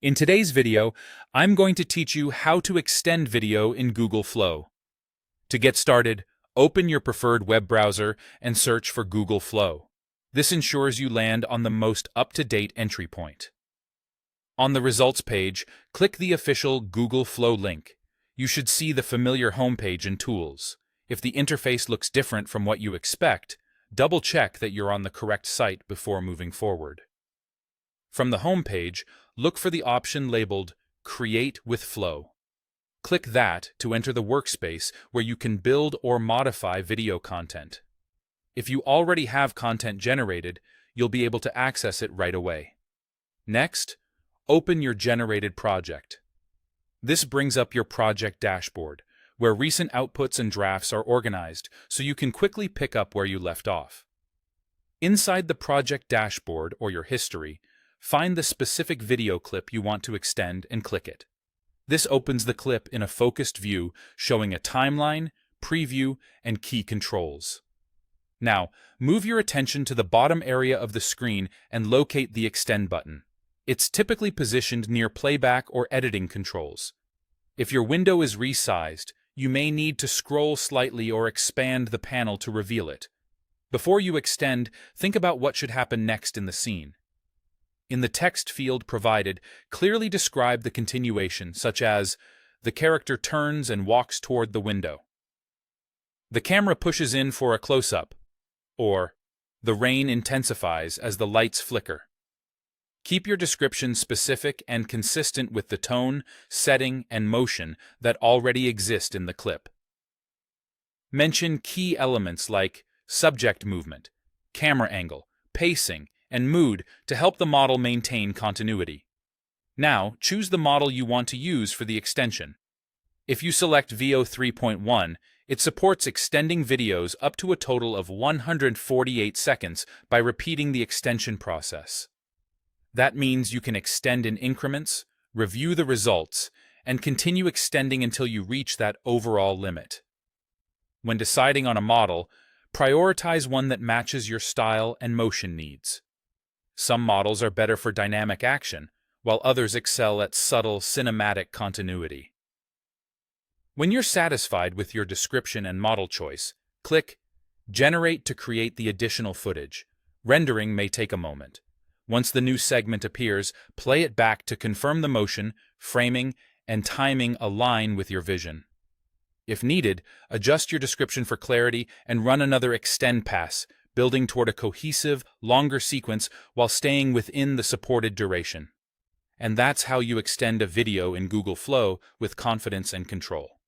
In today's video, I'm going to teach you how to extend video in Google Flow. To get started, open your preferred web browser and search for Google Flow. This ensures you land on the most up-to-date entry point. On the results page, click the official Google Flow link. You should see the familiar homepage and tools. If the interface looks different from what you expect, double-check that you're on the correct site before moving forward. From the homepage, look for the option labeled Create with Flow. Click that to enter the workspace where you can build or modify video content. If you already have content generated, you'll be able to access it right away. Next, open your generated project. This brings up your project dashboard, where recent outputs and drafts are organized so you can quickly pick up where you left off. Inside the project dashboard or your history, find the specific video clip you want to extend and click it. This opens the clip in a focused view showing a timeline, preview, and key controls. Now, move your attention to the bottom area of the screen and locate the Extend button. It's typically positioned near playback or editing controls. If your window is resized, you may need to scroll slightly or expand the panel to reveal it. Before you extend, think about what should happen next in the scene. In the text field provided, clearly describe the continuation, such as, the character turns and walks toward the window. The camera pushes in for a close-up, or the rain intensifies as the lights flicker. Keep your description specific and consistent with the tone, setting, and motion that already exist in the clip. Mention key elements like subject movement, camera angle, pacing, and mood to help the model maintain continuity. Now, choose the model you want to use for the extension. If you select VO 3.1, it supports extending videos up to a total of 148 seconds by repeating the extension process. That means you can extend in increments, review the results, and continue extending until you reach that overall limit. When deciding on a model, prioritize one that matches your style and motion needs. Some models are better for dynamic action, while others excel at subtle cinematic continuity. When you're satisfied with your description and model choice, click Generate to create the additional footage. Rendering may take a moment. Once the new segment appears, play it back to confirm the motion, framing, and timing align with your vision. If needed, adjust your description for clarity and run another extend pass, building toward a cohesive, longer sequence while staying within the supported duration. And that's how you extend a video in Google Flow with confidence and control.